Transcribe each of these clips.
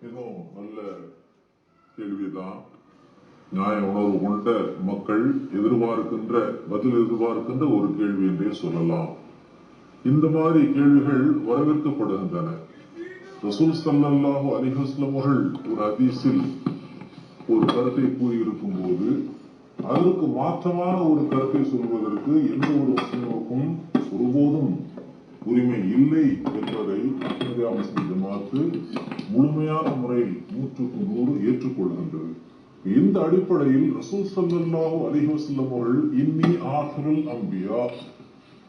இன்னும் நல்ல கேள்விதான். நியாய உணர்வு கொண்ட மக்கள் பதில் எதிர்பார்க்கின்ற ஒரு கேள்வி என்றே சொல்லலாம். இந்த மாதிரி கேள்விகள் வரவேற்கப்படுகின்றன. ரசூல் ஸல்லல்லாஹு அலைஹி வஸல்லம் அவர்கள் ஒரு ஹதீஸில் ஒரு கருத்தை கூறியிருக்கும் போது அதற்கு மாற்றமான ஒரு கருத்தை சொல்வதற்கு எந்த ஒரு முஸ்லிமுக்கும் ஒருபோதும் உரிமை இல்லை என்பதை அஹ்மதியா முஸ்லிம் ஜமாத்து முழுமையான முறையில் 100% ஏற்றுக்கொள்கின்றது. இந்த அடிப்படையில் ரசூல் ஸல்லல்லாஹு அலைஹி வஸல்லம் அவர்கள் இன்னி ஆகிருல் அம்பியா,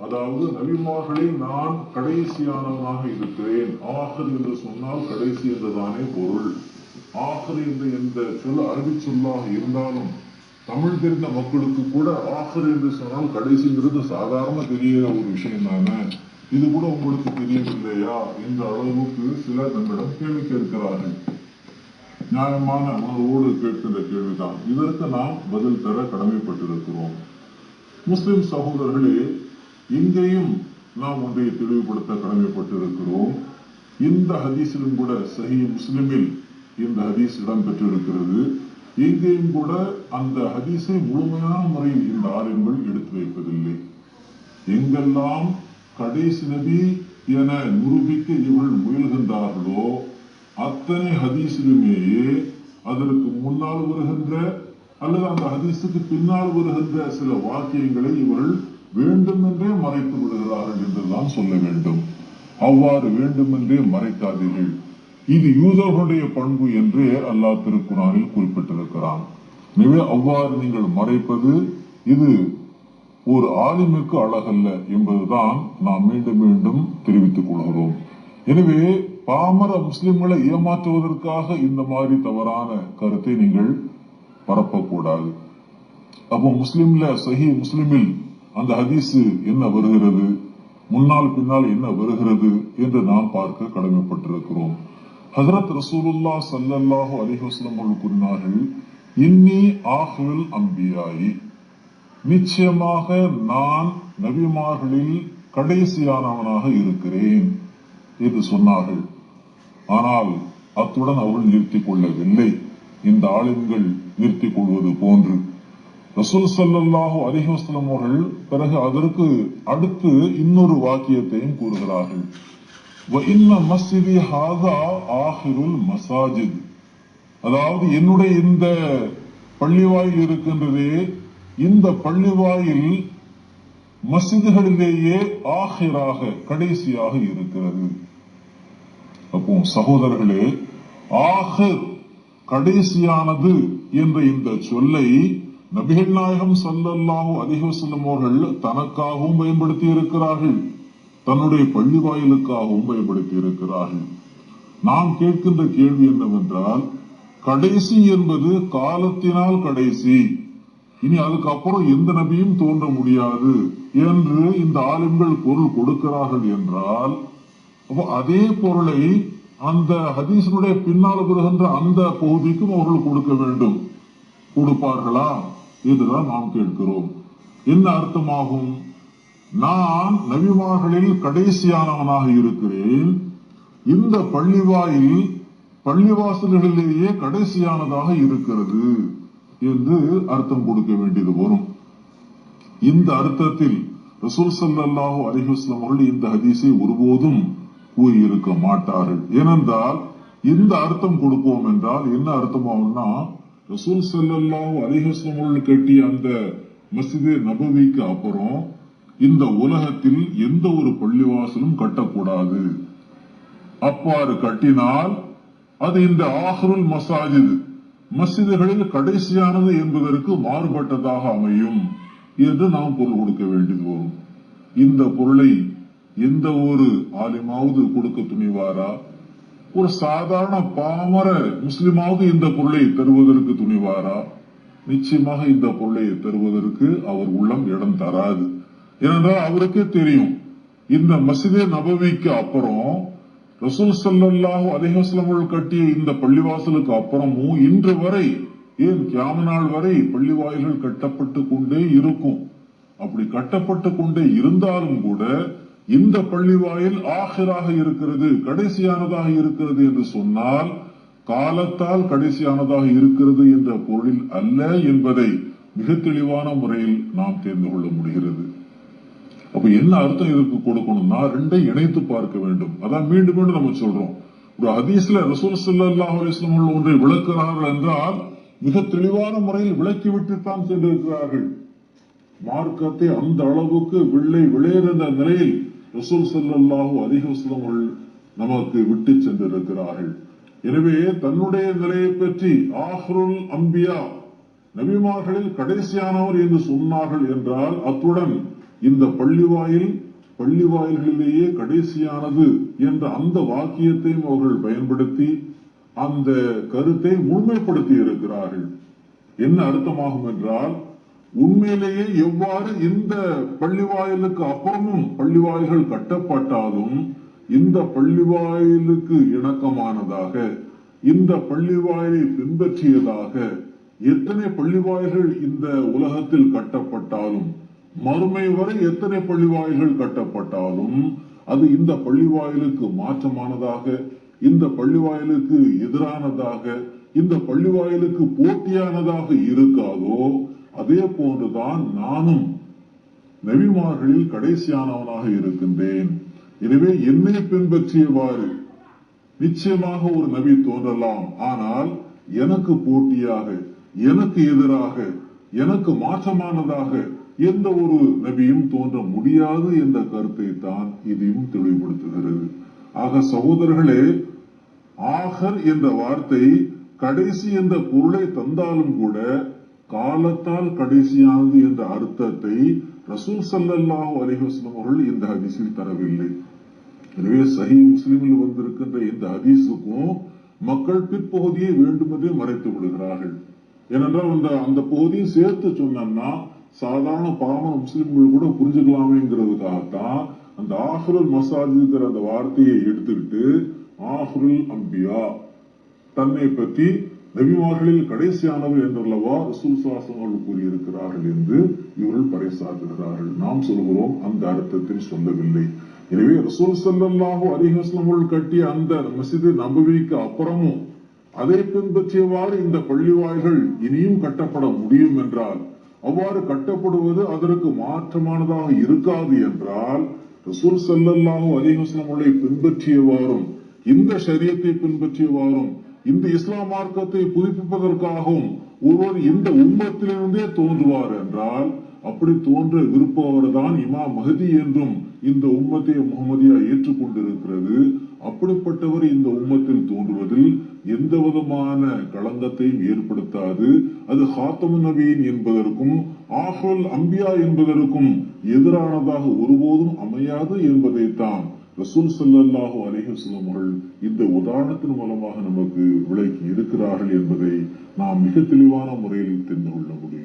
அதாவது நபிமார்களில் நான் கடைசியானவனாக இருக்கிறேன். ஆஹிர் என்று சொன்னால் கடைசி என்றுதானே பொருள். ஆஹிர் என்று என்ற சொல் அரபி சொல்லாக இருந்தாலும் தமிழ் தெரிந்த மக்களுக்கு கூட ஆஹிர் என்று சொன்னால் கடைசிங்கிறது சாதாரண தெரிகிற ஒரு விஷயம் தானே. இது கூட உங்களுக்கு தெரியவில்லையா என்ற அளவுக்கு சிலர் நம்மிடம் கேள்வி கேட்கிறார்கள். நியாயமான உணர்வோடு கேட்கின்ற கேள்விதான். இதற்கு நாம் பதில் தர கடமைப்பட்டிருக்கிறோம். முஸ்லிம் சகோதரர்களே, இங்கேயும் நாம் ஒன்றை தெளிவுபடுத்த கடமைப்பட்டிருக்கிறோம். இந்த ஹதீஸிலும் கூட சஹீஹ் முஸ்லிமில் இந்த ஹதீஸ் இடம்பெற்றிருக்கிறது. இங்கேயும் கூட அந்த ஹதீஸை முழுமையான முறையில் இந்த ஆலிம்கள் எடுத்து வைப்பதில்லை. எங்கெல்லாம் கடைசி நபி என நிரூபிக்க இவர்கள் முயல்கின்றார்களோ அத்தனை ஹதீஸிலுமேயே அதற்கு முன்னால் வருகின்ற அல்லது அந்த ஹதீஸுக்கு பின்னால் வருகின்ற சில வாக்கியங்களை இவர்கள் வேண்டுமென்றே மறைத்து விடுகிறார்கள் என்றுதான் சொல்ல வேண்டும். அவ்வாறு வேண்டுமென்றே மறைக்காதீர்கள். இது யூதர்களுடைய பண்பு என்றே அல்லாஹ் திருக்குர்ஆனில் குறிப்பிட்டிருக்கிறான். எனவே அவ்வாறு நீங்கள் மறைப்பது இது ஒரு ஆலிமுக்கு அழகல்ல என்பதுதான் நாம் மீண்டும் மீண்டும் தெரிவித்துக் கொள்கிறோம். எனவே பாமர முஸ்லிம்களை ஏமாற்றுவதற்காக இந்த மாதிரி தவறான கருத்தை நீங்கள் பரப்பக்கூடாது. அப்போ முஸ்லிம்ல சஹீஹ் முஸ்லிமில் அந்த ஹதீஸ் என்ன வருகிறது, முன்னால் பின்னால் என்ன வருகிறது என்று நாம் பார்க்க கடமைப்பட்டிருக்கிறோம். ஹஜ்ரத் ரசூலுல்லாஹ் ஸல்லல்லாஹு அலைஹி வஸல்லம் அவர்கள் கூறினார்கள், இன்னி ஆஹிருல் அம்பியாயி, நிச்சயமாக நான் நபிமார்களில் கடைசியானவனாக இருக்கிறேன் என்று சொன்னார்கள். ஆனால் அத்துடன் அவர்கள் நிறுத்திக் கொள்ளவில்லை. இந்த ஆலிம்கள் நிறுத்திக் கொள்வது போன்று ரசூல் ஸல்லல்லாஹு அலைஹி வஸல்லம் அவர்கள் பிறகு அதற்கு அடுத்து இன்னொரு வாக்கியத்தையும் கூறுகிறார்கள். வ இன்ன மஸ்ஜிதி ஹாதா ஆஹிருல் மசாஜித், அதாவது என்னுடைய இந்த பள்ளிவாயில் இருக்கின்றதே, இந்த பள்ளிவாயில் மஸ்ஜிதுகளிலேயே ஆஹிராக கடைசியாக இருக்கிறது. அப்போ சகோதரர்களே, ஆஹிர் கடைசியானது என்ற இந்த சொல்லை நபிகள் நாயகம் ஸல்லல்லாஹு அலைஹி வஸல்லம் அவர்கள் தனக்காகவும் பயன்படுத்தி இருக்கிறார்கள், தன்னுடைய பள்ளி வாயிலுக்காகவும் பயன்படுத்தி இருக்கிறார்கள். நாம் கேட்கின்ற கேள்வி என்னவென்றால், கடைசி என்பது காலத்தினால் கடைசி, இனி அதுக்கப்புறம் எந்த நபியும் தோன்ற முடியாது என்று இந்த ஆலிம்கள் பொருள் கொடுக்கிறார்கள் என்றால், அப்போ அதே பொருளை அந்த ஹதீஸினுடைய பின்னால் வருகின்ற அந்த பகுதிக்கும் அவர்கள் கொடுக்க வேண்டும். கொடுப்பார்களா? இதுதான் நாம் கேட்கிறோம். என்ன அர்த்தமாகும்? நான் நபிமார்களில் கடைசியானவனாக இருக்கிறேன், இந்த பள்ளிவாயில் பள்ளிவாசல்களிலேயே கடைசியானதாக இருக்கிறது என்று அர்த்தம் கொடுக்க வேண்டியது வரும். இந்த அர்த்தத்தில் ரசூல் ஸல்லல்லாஹு அலைஹி வஸல்லம் அவர்கள் இந்த ஹதீஸை ஒருபோதும் கூறியிருக்க மாட்டார்கள். ஏனென்றால் இந்த அர்த்தம் கொடுப்போம் என்றால் என்ன அர்த்தமாகும்னா, ரசூல் ஸல்லல்லாஹு அலைஹி வஸல்லம் அவர்கள் கட்டிய அந்த மஸ்ஜிதே நபவிக்கு அப்புறம் இந்த உலகத்தில் எந்த ஒரு பள்ளிவாசலும் கட்டக்கூடாது. அவ்வாறு கட்டினால் அது இந்த ஆஹிருல் மசாஜித், மஸ்ஜிதுகளில் கடைசியானது என்பதற்கு மாறுபட்டதாக அமையும் என்று நாம் பொருள் கொடுக்க வேண்டியது வரும். இந்த பொருளை எந்த ஒரு ஆலிமாவது கொடுக்க துணிவாரா? ஒரு சாதாரண பாமர முஸ்லிமாவது இந்த பொருளை தருவதற்கு துணிவாரா? நிச்சயமாக இந்த பொருளை தருவதற்கு அவர் உள்ளம் இடம் தராது. ஏனென்றால் அவருக்கே தெரியும், இந்த மஸ்ஜிதே நபவிக்கு அப்புறம் ரசூல் ஸல்லல்லாஹு அலைஹி வஸல்லம் அவர்கள் கட்டிய இந்த பள்ளிவாசலுக்கு அப்புறமும் இன்று வரை, ஏன் கியாம நாள் வரை பள்ளிவாயில்கள் கட்டப்பட்டு கொண்டே இருக்கும். அப்படி கட்டப்பட்டு கொண்டே இருந்தாலும் கூட இந்த பள்ளிவாயில் ஆஹிராக இருக்கிறது, கடைசியானதாக இருக்கிறது என்று சொன்னால் காலத்தால் கடைசியானதாக இருக்கிறது என்ற பொருளில் அல்ல என்பதை மிக தெளிவான முறையில் நாம் தெரிந்து கொள்ள முடிகிறது. அப்ப என்ன அர்த்தம் இதற்கு கொடுக்கணும்னா, ரெண்டை இணைத்து பார்க்க வேண்டும். அதான் மீண்டும் மீண்டும் நம்ம சொல்றோம். ஒரு ஹதீஸ்ல ரசூல் ஸல்லல்லாஹு அலைஹி வஸல்லம் ஒன்றை விளக்குகிறார்கள் என்றால் மிக தெளிவான முறையில் விளக்கிவிட்டுத்தான் சென்றிருக்கிறார்கள். மார்க்கத்தை அந்த அளவுக்கு விளையிற நிலையில் ரசூல் ஸல்லல்லாஹு அலைஹி வஸல்லம் நமக்கு விட்டு சென்றிருக்கிறார்கள். எனவே தன்னுடைய நிலையை பற்றி ஆஹ்ருல் அம்பியா, நபிமார்களில் கடைசியானவர் என்று சொன்னார்கள் என்றால் அத்துடன் இந்த பள்ளிவாயில்களிலேயே கடைசியானது என்ற அந்த வாக்கியத்தையும் அவர்கள் பயன்படுத்தி அந்த கருத்தை முழுமைப்படுத்தி இருக்கிறார்கள். என்ன அர்த்தமாகும் என்றால், உண்மையிலேயே எவ்வாறு இந்த பள்ளிவாயிலுக்கு அப்புறமும் பள்ளிவாயில்கள் கட்டப்பட்டாலும் இந்த பள்ளிவாயிலுக்கு இணக்கமானதாக, இந்த பள்ளிவாயிலை பின்பற்றியதாக எத்தனை பள்ளிவாயில்கள் இந்த உலகத்தில் கட்டப்பட்டாலும், மறுமை வரை எத்தனை பள்ளிவாயில்கள் கட்டப்பட்டாலும் அது இந்த பள்ளிவாயிலுக்கு மாற்றமானதாக, இந்த பள்ளிவாயிலுக்கு எதிரானதாக, இந்த பள்ளிவாயிலுக்கு போட்டியானதாக இருக்காதோ அதே போன்றுதான் நானும் நபிமார்களில் கடைசியானவனாக இருக்கின்றேன். எனவே என்னை பின்பற்றியவாறு நிச்சயமாக ஒரு நபி தோன்றலாம், ஆனால் எனக்கு போட்டியாக, எனக்கு எதிராக, எனக்கு மாற்றமானதாக எந்த ஒரு நபியும் தோன்ற முடியாது என்ற கருத்தை தான் இதையும் தெளிவுபடுத்துகிறது. ஆக சகோதரர்களே, ஆகர் என்ற வார்த்தை கடைசி என்ற பொருளை தந்தாலும் கூட காலத்தால் கடைசியானது என்ற அர்த்தத்தை ரசூல் ஸல்லல்லாஹு அலைஹி வஸல்லம் அவர்கள் இந்த ஹதீஸில் தரவில்லை. எனவே சஹீஹ் முஸ்லிமில் வந்திருக்கின்ற இந்த ஹதீஸுக்கும் மக்கள் பிற்பகுதியை வேண்டுமென்றே மறைத்து விடுகிறார்கள். ஏனென்றால் அந்த பகுதியை சேர்த்து சொன்னா சாதாரண பாமர முஸ்லிம்கள் கூட புரிஞ்சுக்கலாமேங்கிறதுக்காகத்தான் அந்த ஆஹ்ருல் மசாஜித்ங்கிற அந்த வார்த்தையை எடுத்துக்கிட்டு ஆஹ்ருல் அம்பியா, தன்னை பற்றி நபிமார்களில் கடைசியானவர் என்றல்லவா ரசூல் ஸல்லல்லாஹு அலைஹி கூறியிருக்கிறார்கள் என்று இவர்கள் பறைசாற்றுகிறார்கள். நாம் சொல்கிறோம் அந்த அர்த்தத்தில் சொல்லவில்லை. எனவே ரசூல் ஸல்லல்லாஹு அலைஹி வஸல்லம் கட்டிய அந்த மஸ்ஜித் நபவிக்கு அப்புறமும் அதை பின்பற்றியவாறு இந்த பள்ளிவாய்கள் இனியும் கட்டப்பட முடியும் என்றால், அவ்வாறு கட்டப்படுவது அதற்கு மாற்றமானதாக இருக்காது என்றால், ரசூல் ஸல்லல்லாஹு அலைஹி வஸல்லம் பின்பற்றியவாறும் இந்த ஷரியத்தை பின்பற்றியவாறும் இந்த இஸ்லாம் மார்க்கத்தை புதுப்பிப்பதற்காகவும் ஒருவர் இந்த உம்மத்திலிருந்தே தோன்றுவார் என்றால், அப்படி தோன்ற விருப்பவர் தான் இமாம் மஹதி என்றும் இந்த உம்மத்தை முஹம்மதியா ஏற்றுக்கொண்டிருக்கிறது. அப்படிப்பட்டவர் இந்த உம்மத்தில் தோன்றுவதில் எந்த விதமான களங்கத்தையும் ஏற்படுத்தாது. அது ஹாத்தமுன் நபியின் என்பதற்கும் ஆஹ்ருல் அம்பியா என்பதற்கும் எதிரானதாக ஒருபோதும் அமையாது என்பதைத்தான் ரசூல் ஸல்லல்லாஹு அலைஹி வஸல்லம் அவர்கள் இந்த உதாரணத்தின் மூலமாக நமக்கு விளக்கி இருக்கிறார்கள் என்பதை நாம் மிக தெளிவான முறையில் தெரிந்து கொள்ள முடியும்.